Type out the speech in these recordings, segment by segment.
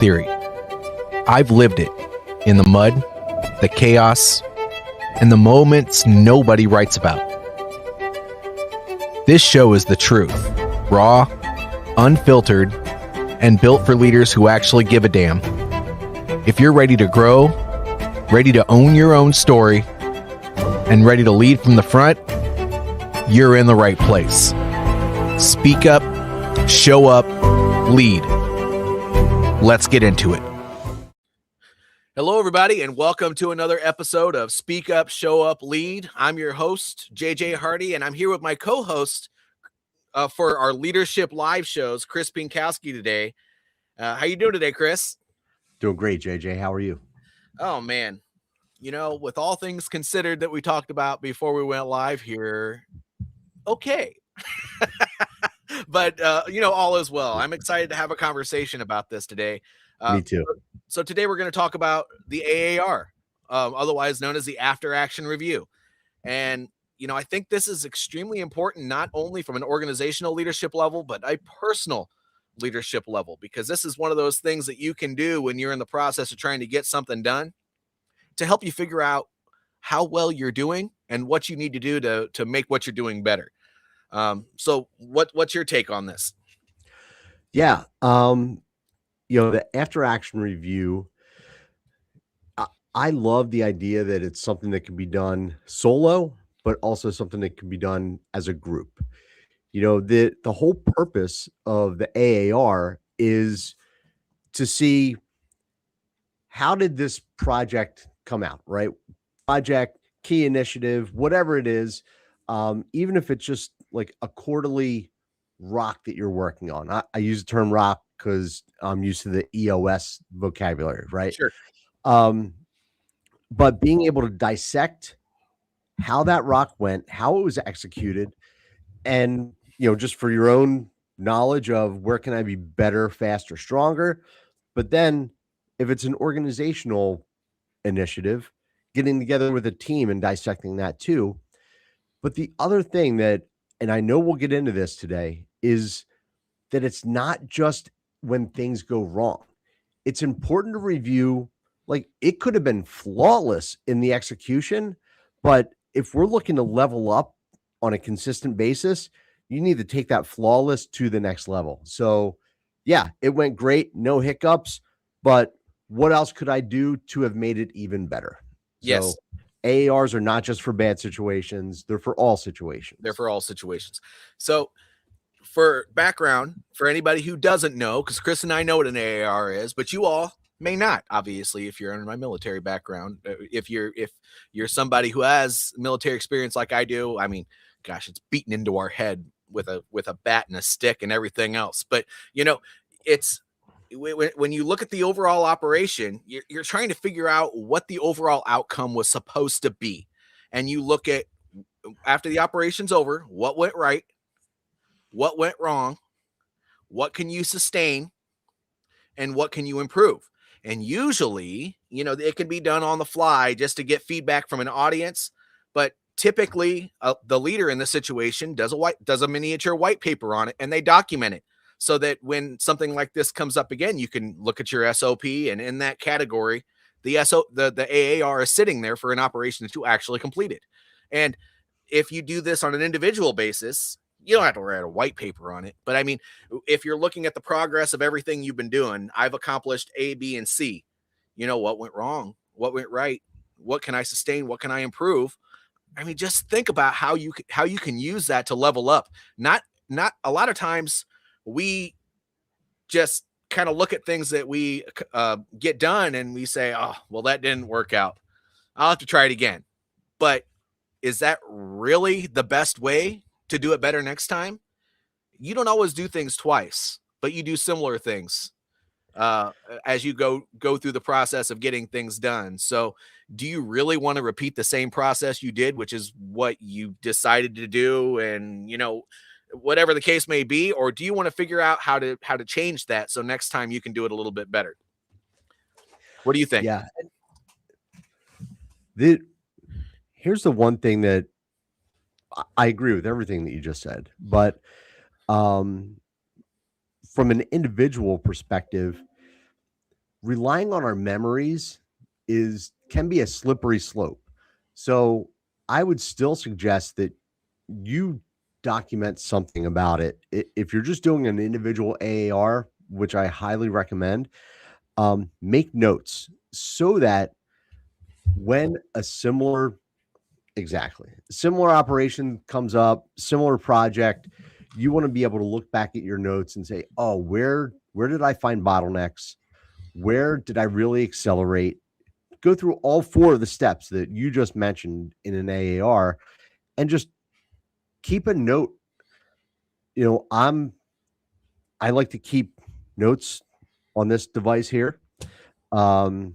theory. I've lived it in the mud, the chaos, and the moments nobody writes about. This show is the truth, raw, unfiltered, and built for leaders who actually give a damn. If you're ready to grow, ready to own your own story, and ready to lead from the front, you're in the right place. Speak up, show up, lead. Let's get into it. Hello, everybody, and welcome to another episode of Speak Up, Show Up, Lead. I'm your host, JJ Hardy, and I'm here with my co-host for our leadership live shows, Chris Pienkowski, today. How you doing today, Chris? Doing great, JJ. How are you? Oh, man. You know, with all things considered that we talked about before we went live here, okay. But, all is well. I'm excited to have a conversation about this today. Me too. So today we're going to talk about the AAR, otherwise known as the After Action Review. And, I think this is extremely important, not only from an organizational leadership level, but a personal leadership level, because this is one of those things that you can do when you're in the process of trying to get something done to help you figure out how well you're doing and what you need to do to make what you're doing better. So what's your take on this? Yeah. The after action review, I love the idea that it's something that can be done solo, but also something that can be done as a group. The whole purpose of the AAR is to see, how did this project come out, right? Project, key initiative, whatever it is, even if it's just like a quarterly rock that you're working on. I use the term rock because I'm used to the EOS vocabulary, right? Sure. But being able to dissect how that rock went, how it was executed, and, just for your own knowledge of where can I be better, faster, stronger. But then if it's an organizational initiative, getting together with a team and dissecting that too. But the other thing that, and I know we'll get into this today, is that it's not just when things go wrong. It's important to review, like, it could have been flawless in the execution, but if we're looking to level up on a consistent basis, you need to take that flawless to the next level. So yeah, it went great, no hiccups, but what else could I do to have made it even better? Yes. So AARs are not just for bad situations. They're for all situations. So for background, for anybody who doesn't know, because Chris and I know what an AAR is, but you all may not, obviously, if you're in my military background. If you're somebody who has military experience like I do, I mean, gosh, it's beaten into our head with a bat and a stick and everything else. But, it's when you look at the overall operation, you're trying to figure out what the overall outcome was supposed to be. And you look at, after the operation's over, what went right, what went wrong, what can you sustain, and what can you improve. And usually, it can be done on the fly just to get feedback from an audience. But typically, the leader in the situation does a miniature white paper on it, and they document it, so that when something like this comes up again, you can look at your SOP, and in that category, the AAR is sitting there for an operation that you actually completed. And if you do this on an individual basis, you don't have to write a white paper on it. But I mean, if you're looking at the progress of everything you've been doing, I've accomplished A, B, and C. What went wrong? What went right? What can I sustain? What can I improve? I mean, just think about how you can use that to level up. Not a lot of times we just kind of look at things that we get done and we say, oh, well, that didn't work out, I'll have to try it again. But is that really the best way to do it better next time? You don't always do things twice, but you do similar things as you go through the process of getting things done. So do you really want to repeat the same process you did, which is what you decided to do, and whatever the case may be, or do you want to figure out how to change that so next time you can do it a little bit better? What do you think? Yeah. Here's the one thing that I agree with everything that you just said, but from an individual perspective, relying on our memories can be a slippery slope. So I would still suggest that you document something about it. If you're just doing an individual AAR, which I highly recommend, make notes so that when a similar operation comes up, similar project, you want to be able to look back at your notes and say, oh, where did I find bottlenecks? Where did I really accelerate? Go through all 4 of the steps that you just mentioned in an AAR and just keep a note. I like to keep notes on this device here. And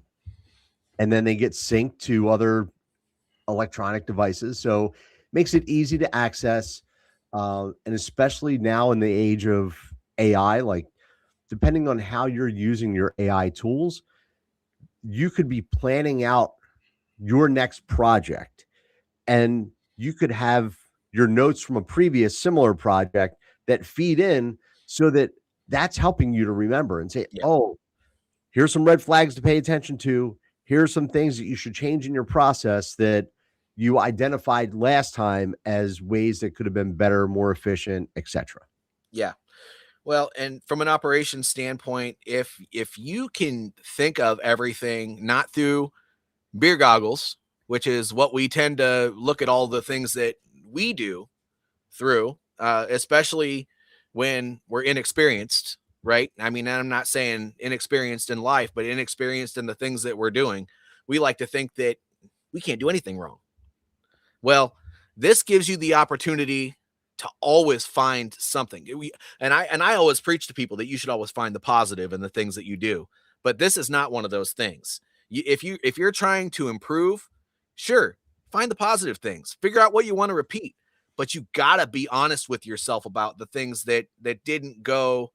then they get synced to other electronic devices. So makes it easy to access. And especially now in the age of AI, like depending on how you're using your AI tools, you could be planning out your next project and you could have your notes from a previous similar project that feed in so that that's helping you to remember and say, Yeah. oh, here's some red flags to pay attention to. Here's some things that you should change in your process that you identified last time as ways that could have been better, more efficient, etc. Yeah. Well, and from an operations standpoint, if you can think of everything not through beer goggles, which is what we tend to look at all the things that we do through, especially when we're inexperienced, right? I mean, I'm not saying inexperienced in life, but inexperienced in the things that we're doing. We like to think that we can't do anything wrong. Well, this gives you the opportunity to always find something. I always preach to people that you should always find the positive in the things that you do. But this is not one of those things. If you're trying to improve, sure, find the positive things. Figure out what you want to repeat. But you gotta be honest with yourself about the things that didn't go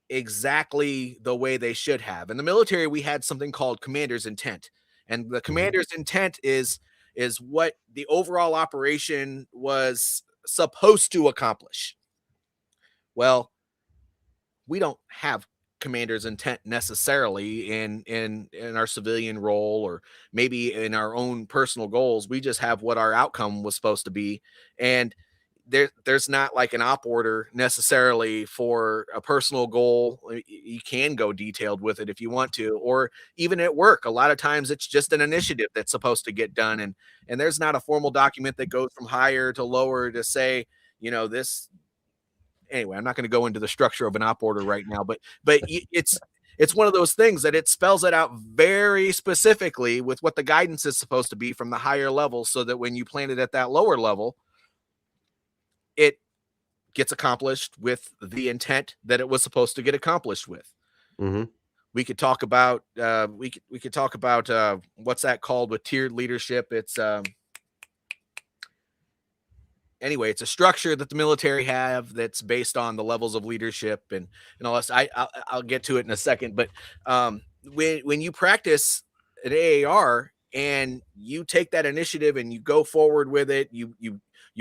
exactly the way they should have. In the military, we had something called commander's intent. And the commander's intent is what the overall operation was supposed to accomplish. Well, we don't have commander's intent necessarily in our civilian role or maybe in our own personal goals. We just have what our outcome was supposed to be. And there's not like an op order necessarily for a personal goal. You can go detailed with it if you want to, or even at work. A lot of times it's just an initiative that's supposed to get done. And there's not a formal document that goes from higher to lower to say, this. Anyway, I'm not going to go into the structure of an op order right now, but it's one of those things that it spells it out very specifically with what the guidance is supposed to be from the higher level, so that when you plan it at that lower level, it gets accomplished with the intent that it was supposed to get accomplished with. Mm-hmm. We could talk about we could talk about what's that called with tiered leadership. It's anyway, it's a structure that the military have that's based on the levels of leadership and all this. I'll get to it in a second, but when you practice an AAR and you take that initiative and you go forward with it, you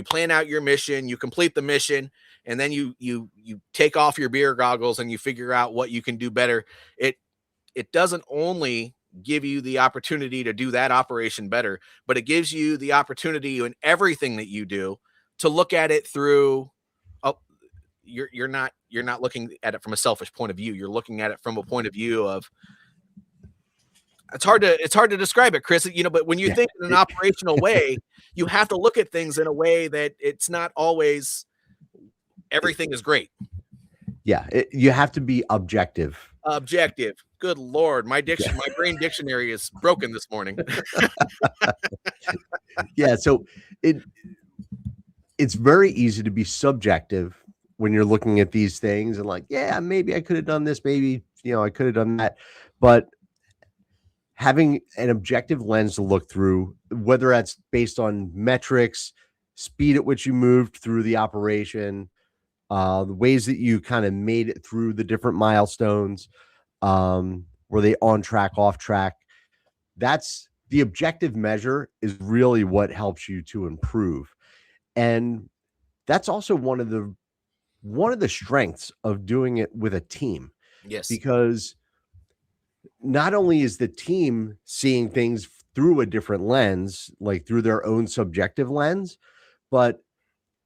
plan out your mission, you complete the mission, and then you take off your beer goggles and you figure out what you can do better. It doesn't only give you the opportunity to do that operation better, but it gives you the opportunity in everything that you do to look at it through. You're not looking at it from a selfish point of view. You're looking at it from a point of view of, it's hard to describe it, Chris, but when you think in an operational way, you have to look at things in a way that it's not always everything is great. Yeah. You have to be objective. Good Lord. My brain dictionary is broken this morning. Yeah. So it's very easy to be subjective when you're looking at these things and like, yeah, maybe I could have done this. Maybe, I could have done that. But having an objective lens to look through, whether that's based on metrics, speed at which you moved through the operation, the ways that you kind of made it through the different milestones, were they on track, off track? That's the objective measure is really what helps you to improve. And that's also one of the strengths of doing it with a team. Yes. Because not only is the team seeing things through a different lens, like through their own subjective lens, but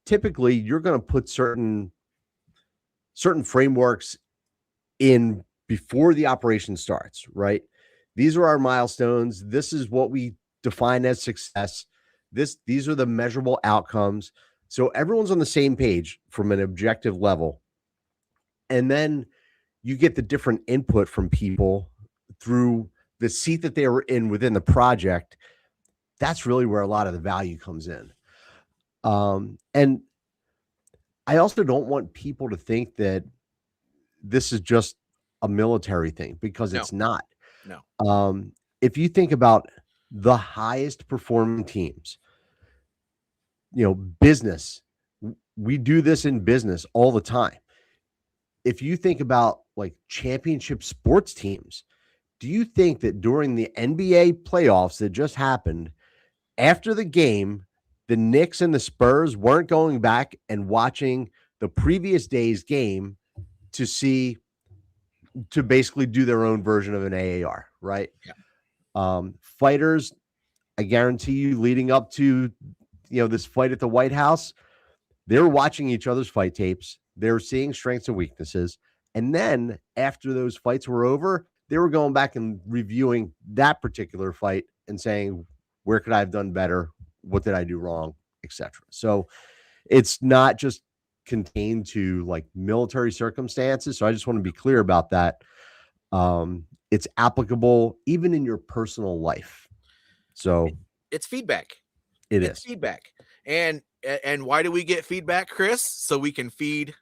typically you're going to put certain frameworks in before the operation starts, right? These are our milestones. This is what we define as success. These are the measurable outcomes. So everyone's on the same page from an objective level. And then you get the different input from people through the seat that they were in within the project. That's really where a lot of the value comes in. And I also don't want people to think that this is just a military thing, because No. it's not. No. If you think about the highest performing teams, business, we do this in business all the time. If you think about like championship sports teams, do you think that during the NBA playoffs that just happened, after the game, the Knicks and the Spurs weren't going back and watching the previous day's game to basically do their own version of an AAR, right? Yeah. Fighters, I guarantee you, leading up to this fight at the White House, they were watching each other's fight tapes. They were seeing strengths and weaknesses. And then after those fights were over, they were going back and reviewing that particular fight and saying, where could I have done better? What did I do wrong, etc. So it's not just contained to like military circumstances. So I just want to be clear about that. It's applicable even in your personal life. So it's feedback. It's feedback. And why do we get feedback, Chris? So we can feed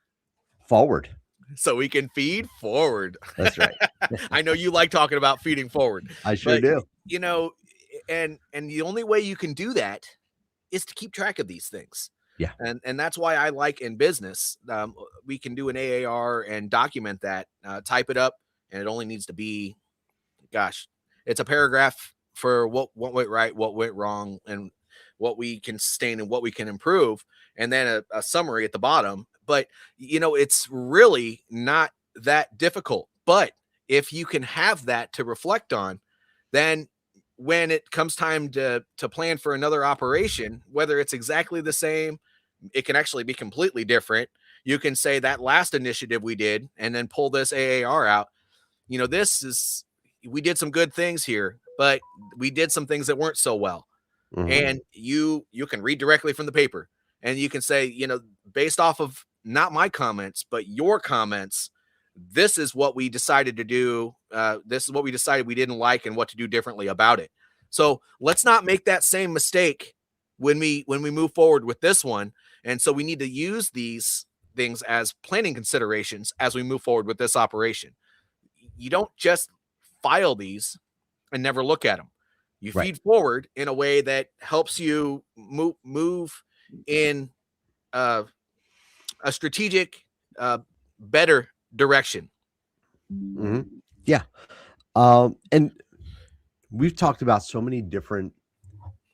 forward. So we can feed forward. That's right. I know you like talking about feeding forward. I sure do. And the only way you can do that is to keep track of these things. Yeah. And that's why I like in business, we can do an AAR and document that, type it up, and it only needs to be, it's a paragraph for what went right, what went wrong, and what we can sustain and what we can improve, and then a summary at the bottom. But, it's really not that difficult. But if you can have that to reflect on, then when it comes time to plan for another operation, whether it's exactly the same, it can actually be completely different. You can say that last initiative we did, and then pull this AAR out. We did some good things here, but we did some things that weren't so well. Mm-hmm. And you can read directly from the paper, and you can say, based off of not my comments, but your comments, this is what we decided to do. This is what we decided we didn't like and what to do differently about it. So let's not make that same mistake when we move forward with this one. And so we need to use these things as planning considerations as we move forward with this operation. You don't just file these and never look at them. You feed forward in a way that helps you move in a strategic, better direction. Mm-hmm. Yeah. And we've talked about so many different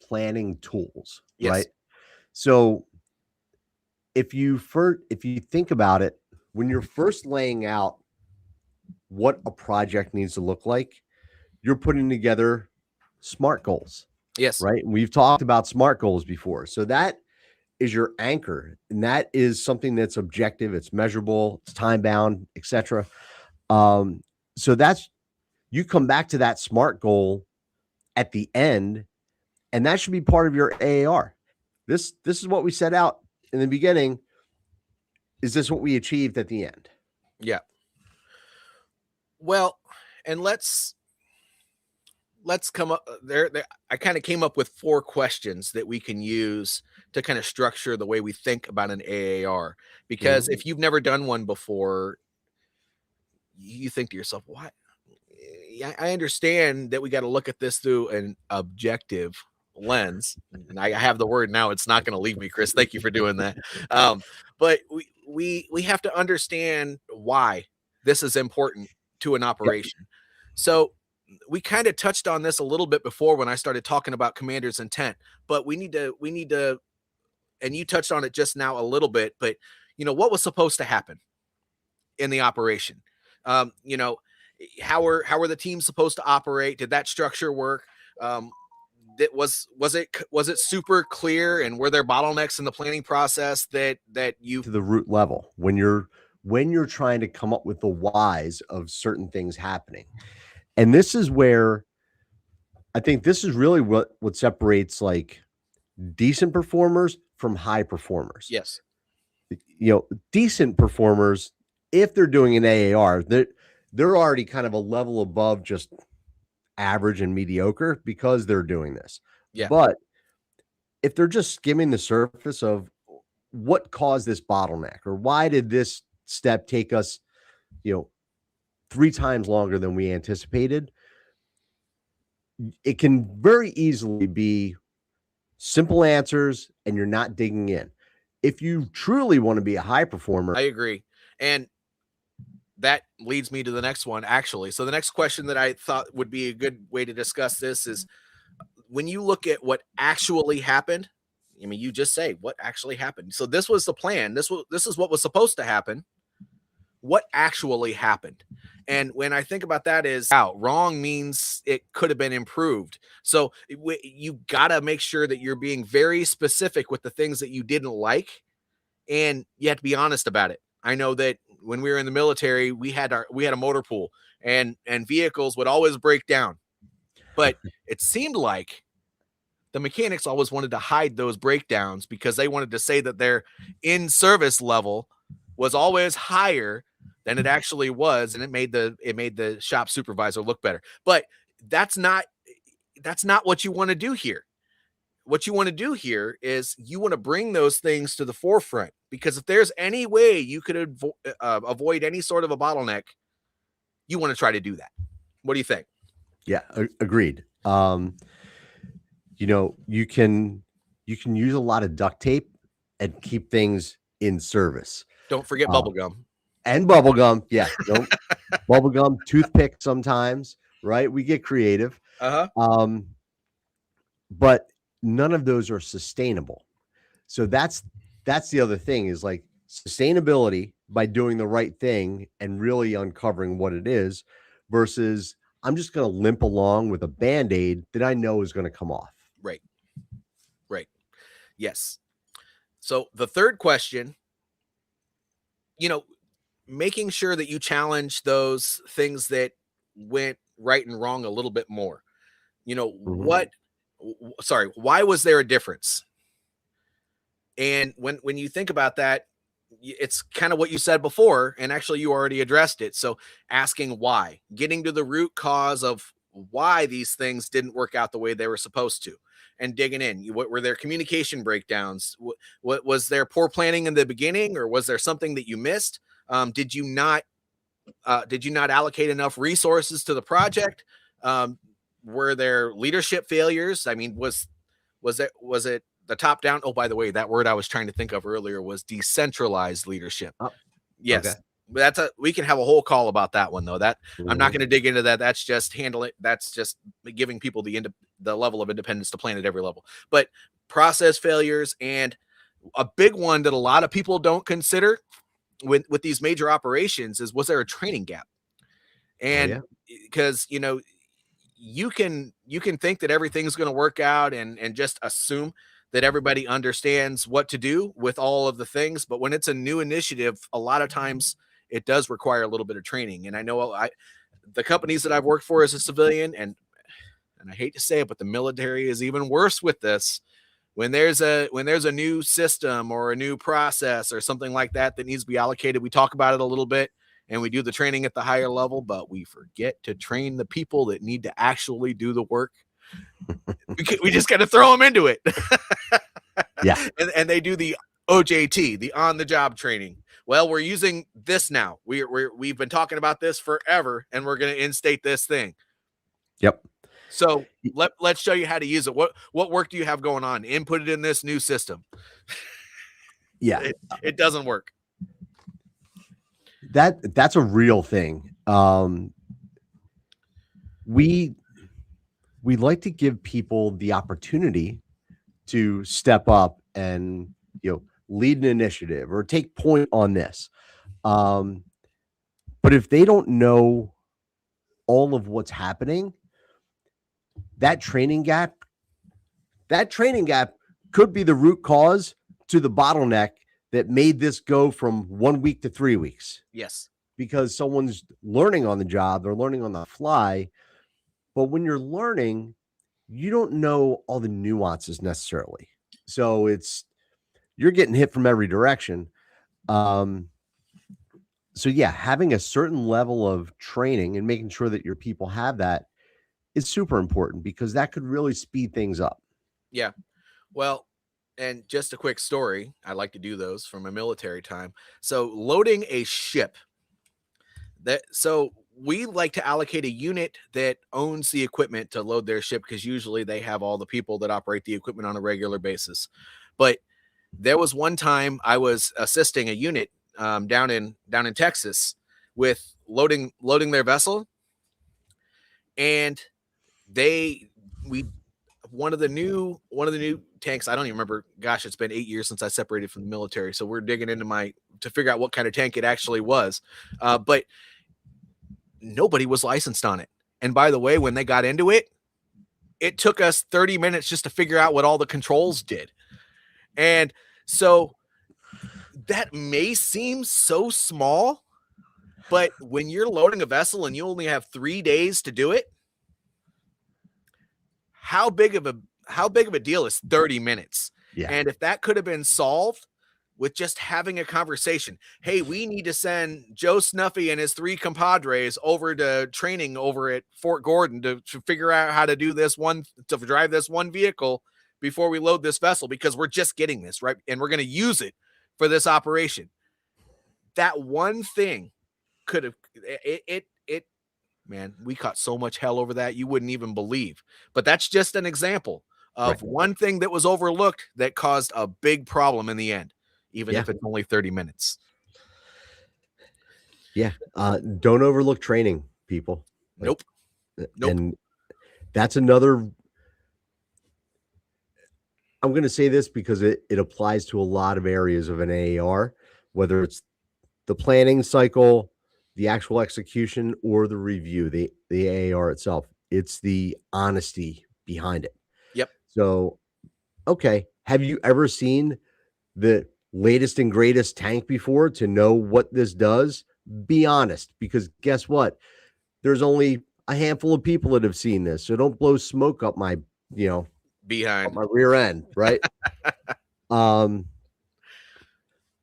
planning tools, right? So if you think about it, when you're first laying out what a project needs to look like, you're putting together SMART goals. Yes. Right. And we've talked about SMART goals before. So that is your anchor, and that is something that's objective, it's measurable, it's time bound, etc. So that's, you come back to that SMART goal at the end, and that should be part of your AAR. This is what we set out in the beginning. Is this what we achieved at the end? Yeah. Well, and let's come up there. I kind of came up with 4 questions that we can use to kind of structure the way we think about an AAR, because if you've never done one before, you think to yourself, what? I understand that we got to look at this through an objective lens, and I have the word now. It's not going to leave me, Chris. Thank you for doing that. But we have to understand why this is important to an operation. So we kind of touched on this a little bit before when I started talking about commander's intent, but we need to, and you touched on it just now a little bit, but what was supposed to happen in the operation, how were the teams supposed to operate? Did that structure work? That was it super clear, and were there bottlenecks in the planning process that you to the root level when you're trying to come up with the whys of certain things happening. And this is where I think this is really what separates like decent performers from high performers. Yes. Decent performers, if they're doing an AAR, they're already kind of a level above just average and mediocre because they're doing this. Yeah. But if they're just skimming the surface of what caused this bottleneck, or why did this step take us, 3 times longer than we anticipated, it can very easily be simple answers and you're not digging in. If you truly want to be a high performer, I agree. And that leads me to the next one, actually. So the next question that I thought would be a good way to discuss this is, when you look at what actually happened, I mean, you just say what actually happened. So this was the plan. This is what was supposed to happen. What actually happened? And when I think about that, is out wrong means it could have been improved. So you got to make sure that you're being very specific with the things that you didn't like, and you have to be honest about it. I know that when we were in the military, we had a motor pool, and vehicles would always break down, but it seemed like the mechanics always wanted to hide those breakdowns because they wanted to say that their in-service level was always higher than it actually was, and it made the shop supervisor look better. But that's not what you want to do here. What you want to do here is you want to bring those things to the forefront, because if there's any way you could avoid any sort of a bottleneck, you want to try to do that. What do you think? Yeah, agreed. You can use a lot of duct tape and keep things in service. Don't forget bubble gum. And bubble gum. Yeah. Bubble gum, toothpick sometimes, right? We get creative. Uh-huh. But none of those are sustainable. So that's the other thing, is like sustainability by doing the right thing and really uncovering what it is, versus I'm just going to limp along with a Band-Aid that I know is going to come off. Right. Yes. So the third question, making sure that you challenge those things that went right and wrong a little bit more. Why was there a difference? And when you think about that, it's kind of what you said before, and actually you already addressed it. So asking why, getting to the root cause of why these things didn't work out the way they were supposed to, and digging in. What were their communication breakdowns? What was there poor planning in the beginning, or was there something that you missed? Did you not allocate enough resources to the project? Were there leadership failures? I mean, was it the top down? Oh, by the way, that word I was trying to think of earlier was decentralized leadership. Oh, yes. Okay. But we can have a whole call about that one, though. I'm not going to dig into that. That's just that's just giving people the level of independence to plan at every level. But process failures, and a big one that a lot of people don't consider with these major operations is, was there a training gap? And because you can think that everything's going to work out and just assume that everybody understands what to do with all of the things, but when it's a new initiative, a lot of times it does require a little bit of training. And I know the companies that I've worked for as a civilian, and I hate to say it, but the military is even worse with this. When there's a new system or a new process or something like that needs to be allocated, we talk about it a little bit and we do the training at the higher level, but we forget to train the people that need to actually do the work. We just got to throw them into it. Yeah. And they do the OJT, the on the job training. Well, we're using this now. We've been talking about this forever, and we're going to instate this thing. Yep. So let's show you how to use it. What work do you have going on? Input it in this new system. Yeah. It doesn't work. That's a real thing. We like to give people the opportunity to step up and lead an initiative or take point on this. But if they don't know all of what's happening, that training gap could be the root cause to the bottleneck that made this go from 1 week to 3 weeks. Yes. Because someone's learning on the job, they're learning on the fly. But when you're learning, you don't know all the nuances necessarily. So you're getting hit from every direction. So yeah, having a certain level of training and making sure that your people have that is super important, because that could really speed things up. Yeah. Well, and just a quick story. I like to do those from my military time. So loading a ship. So we like to allocate a unit that owns the equipment to load their ship, because usually they have all the people that operate the equipment on a regular basis. But there was one time I was assisting a unit down in Texas with loading their vessel, and one of the new tanks. I don't even remember. Gosh, it's been 8 years since I separated from the military, so we're digging into to figure out what kind of tank it actually was. But nobody was licensed on it. And by the way, when they got into it, it took us 30 minutes just to figure out what all the controls did. And so that may seem so small, but when you're loading a vessel and you only have 3 days to do it, how big of a deal is 30 minutes? Yeah. And if that could have been solved with just having a conversation, hey, we need to send Joe Snuffy and his 3 compadres over to training over at Fort Gordon to figure out how to do to drive this one vehicle before we load this vessel, because we're just getting this, right? And we're going to use it for this operation. That one thing could have, man, we caught so much hell over that you wouldn't even believe. But that's just an example of one thing that was overlooked that caused a big problem in the end, even if it's only 30 minutes. Yeah. Don't overlook training, people. Nope. And that's another, I'm going to say this because it applies to a lot of areas of an AAR, whether it's the planning cycle, the actual execution, or the review, the AAR itself. It's the honesty behind it. Yep. So, okay. Have you ever seen the latest and greatest tank before to know what this does? Be honest, because guess what? There's only a handful of people that have seen this. So don't blow smoke up my, behind up my rear end, right?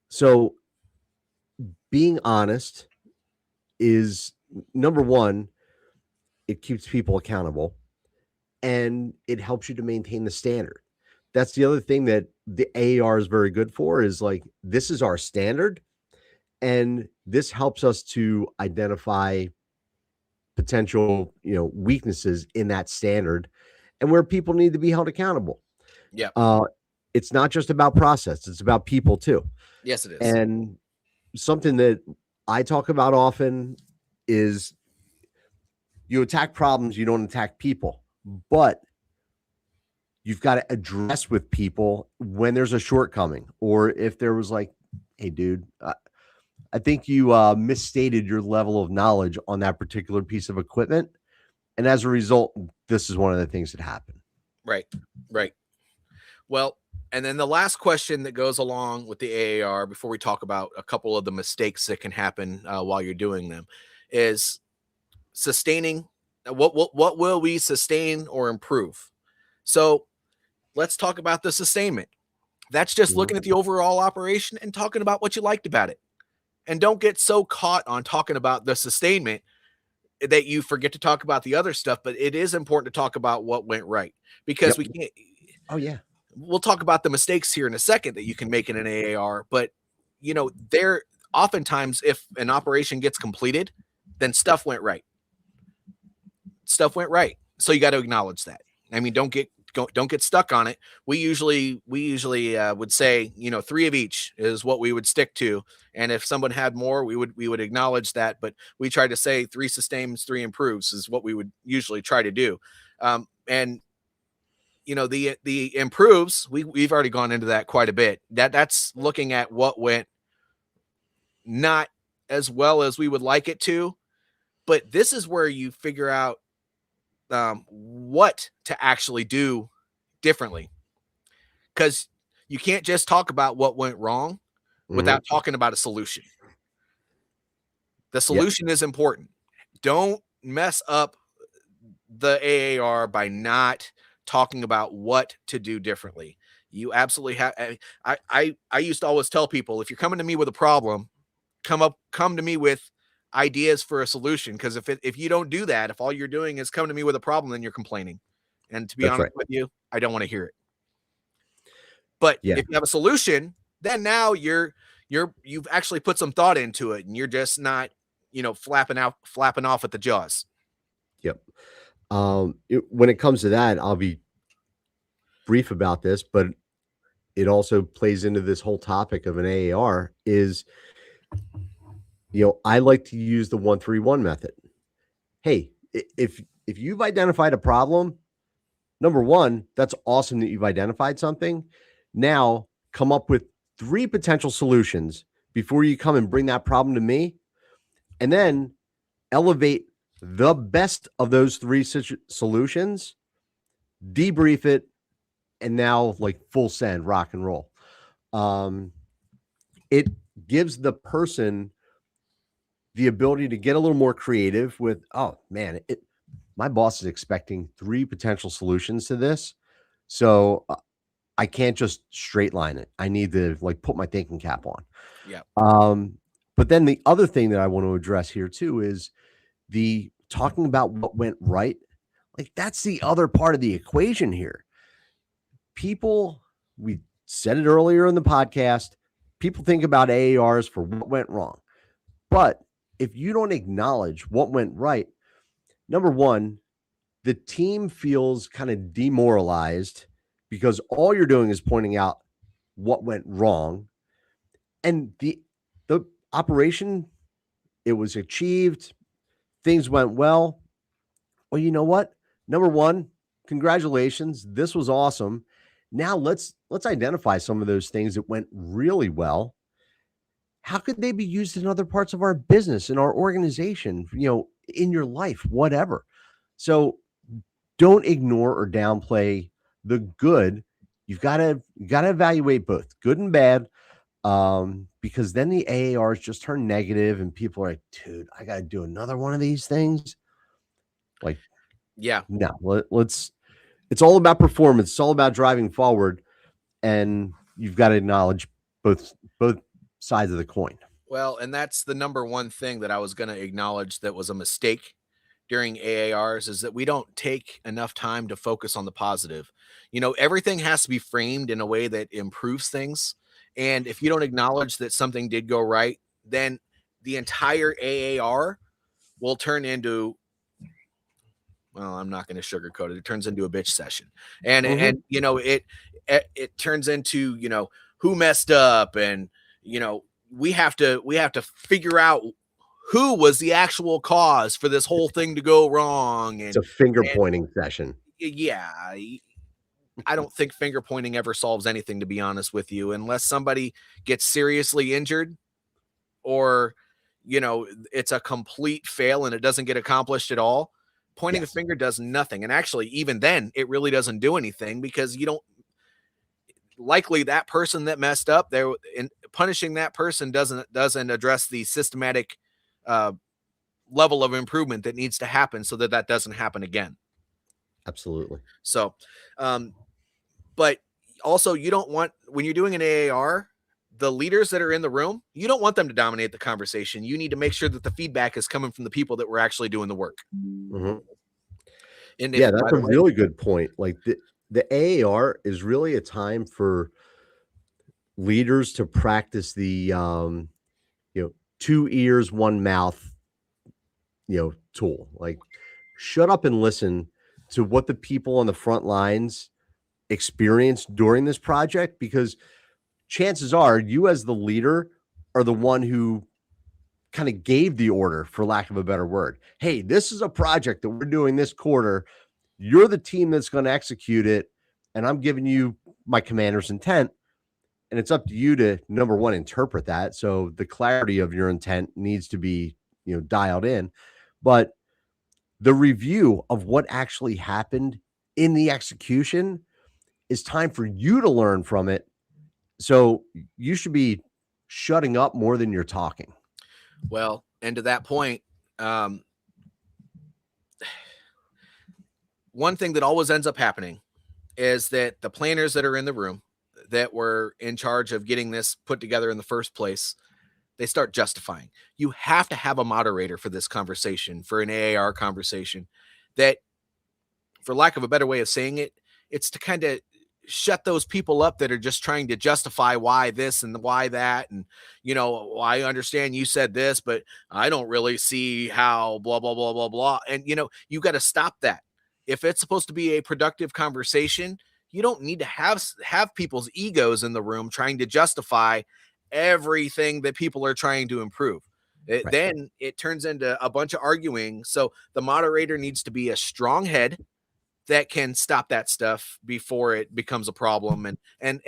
So being honest is number one. It keeps people accountable, and it helps you to maintain the standard. That's the other thing that the AAR is very good for, is like, this is our standard, and this helps us to identify potential, weaknesses in that standard and where people need to be held accountable. Yeah. It's not just about process, it's about people too. Yes, it is. And something that I talk about often is, you attack problems, you don't attack people, but you've got to address with people when there's a shortcoming, or if there was like, hey dude, I think you misstated your level of knowledge on that particular piece of equipment. And as a result, this is one of the things that happened. Right. Well, and then the last question that goes along with the AAR, before we talk about a couple of the mistakes that can happen while you're doing them, is sustaining. What will we sustain or improve? So let's talk about the sustainment. That's just looking at the overall operation and talking about what you liked about it. And don't get so caught on talking about the sustainment that you forget to talk about the other stuff. But it is important to talk about what went right, because we can't. Oh yeah. We'll talk about the mistakes here in a second that you can make in an AAR, but there oftentimes, if an operation gets completed, then stuff went right. So you got to acknowledge that. I mean, don't get stuck on it. We usually would say, 3 of each is what we would stick to. And if someone had more, we would acknowledge that. But we try to say 3 sustains, 3 improves is what we would usually try to do. And the improves, we've already gone into that quite a bit. That's looking at what went not as well as we would like it to, But this is where you figure out what to actually do differently, because you can't just talk about what went wrong without talking about a solution. The solution is important. Don't mess up the AAR by not talking about what to do differently. You absolutely have. I used to always tell people, if you're coming to me with a problem, come to me with ideas for a solution. Because if you don't do that, if all you're doing is come to me with a problem, then you're complaining. And to be honest with you, I don't want to hear it. But if you have a solution, then now you've actually put some thought into it, and you're just not, flapping off at the jaws. Yep. When it comes to that, I'll be brief about this, but it also plays into this whole topic of an AAR is, I like to use the 1-3-1 method. Hey, if you've identified a problem, number one, that's awesome that you've identified something. Now come up with 3 potential solutions before you come and bring that problem to me, and then elevate the best of those 3 solutions, debrief it, and now like full send, rock and roll. It gives the person the ability to get a little more creative with, oh man, my boss is expecting 3 potential solutions to this. So I can't just straight line it. I need to put my thinking cap on. Yeah. But then the other thing that I want to address here too is the talking about what went right. That's the other part of the equation here. People, we said it earlier in the podcast, people think about AARs for what went wrong. But if you don't acknowledge what went right, number one, the team feels kind of demoralized because all you're doing is pointing out what went wrong. And the operation, it was achieved. Things went well. Well, you know what? Number one, congratulations. This was awesome. Now let's identify some of those things that went really well. How could they be used in other parts of our business, in our organization, in your life, whatever? So don't ignore or downplay the good. You've got to evaluate both good and bad, because then the AARs just turn negative and people are like, dude, I got to do another one of these things. No, it's all about performance. It's all about driving forward, and you've got to acknowledge both sides of the coin. Well, and that's the number one thing that I was going to acknowledge that was a mistake during AARs, is that we don't take enough time to focus on the positive. Everything has to be framed in a way that improves things. And if you don't acknowledge that something did go right, then the entire AAR will turn into, well, I'm not going to sugarcoat it. It turns into a bitch session. And, it turns into, who messed up, and, we have to figure out who was the actual cause for this whole thing to go wrong. And it's a finger pointing session. Yeah. I don't think finger pointing ever solves anything, to be honest with you, unless somebody gets seriously injured, or, it's a complete fail and it doesn't get accomplished at all. Pointing a finger does nothing. And actually, even then, it really doesn't do anything, because likely that person that messed up there, and punishing that person doesn't address the systematic level of improvement that needs to happen so that doesn't happen again. Absolutely. So, but also, you don't want, when you're doing an AAR, the leaders that are in the room, you don't want them to dominate the conversation. You need to make sure that the feedback is coming from the people that were actually doing the work. Mm-hmm. And that's a really good point. The AAR is really a time for leaders to practice the 2 ears, 1 mouth, tool. Shut up and listen to what the people on the front lines experienced during this project, because chances are you as the leader are the one who kind of gave the order, for lack of a better word. Hey, this is a project that we're doing this quarter. You're the team that's going to execute it, and I'm giving you my commander's intent. And it's up to you to, number one, interpret that. So the clarity of your intent needs to be, dialed in. but the review of what actually happened in the execution is time for you to learn from it. So you should be shutting up more than you're talking. Well, and to that point, one thing that always ends up happening is that the planners that are in the room that were in charge of getting this put together in the first place, they start justifying. You have to have a moderator for this conversation, for an AAR conversation, that, for lack of a better way of saying it, it's to kind of shut those people up that are just trying to justify why this and why that. And, I understand you said this, but I don't really see how blah, blah, blah, blah, blah. And, you got to stop that. If it's supposed to be a productive conversation, you don't need to have people's egos in the room trying to justify everything that people are trying to improve. Right. Then it turns into a bunch of arguing. So the moderator needs to be a strong head that can stop that stuff before it becomes a problem. And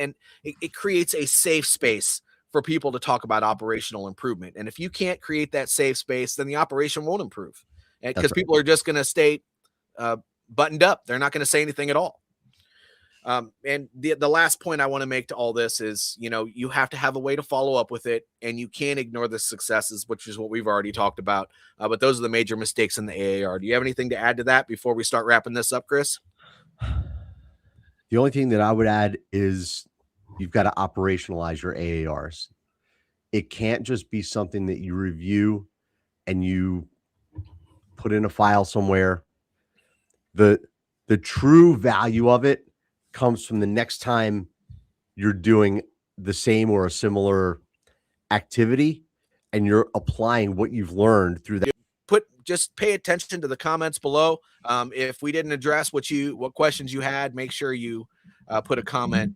it creates a safe space for people to talk about operational improvement. And if you can't create that safe space, then the operation won't improve, because people are just going to stay buttoned up. They're not going to say anything at all. And the last point I want to make to all this is, you have to have a way to follow up with it, and you can't ignore the successes, which is what we've already talked about. But those are the major mistakes in the AAR. Do you have anything to add to that before we start wrapping this up, Chris? The only thing that I would add is you've got to operationalize your AARs. It can't just be something that you review and you put in a file somewhere. The true value of it comes from the next time you're doing the same or a similar activity and you're applying what you've learned through that. Just pay attention to the comments below. If we didn't address what questions you had, make sure you put a comment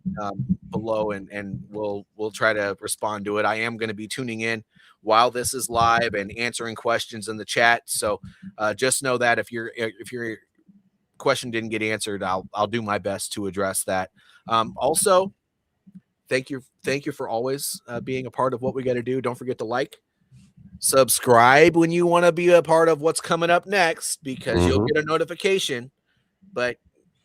below, and we'll try to respond to it. I am going to be tuning in while this is live and answering questions in the chat. So just know that if your question didn't get answered, I'll do my best to address that. Also, thank you for always being a part of what we got to do. Don't forget to like, subscribe when you want to be a part of what's coming up next, because you'll get a notification. But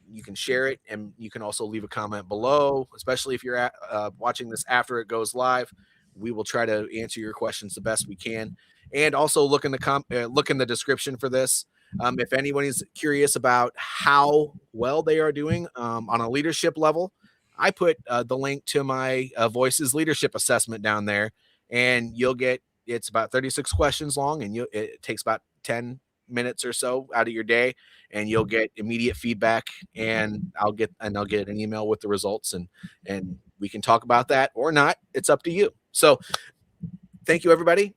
you can share it, and you can also leave a comment below, especially if you're watching this after it goes live. We will try to answer your questions the best we can. And also look in the description for this. If anyone is curious about how well they are doing on a leadership level, I put the link to my Voices leadership assessment down there, and it's about 36 questions long, and it takes about 10 minutes or so out of your day, and you'll get immediate feedback, and I'll get an email with the results, and we can talk about that or not. It's up to you. So thank you, everybody.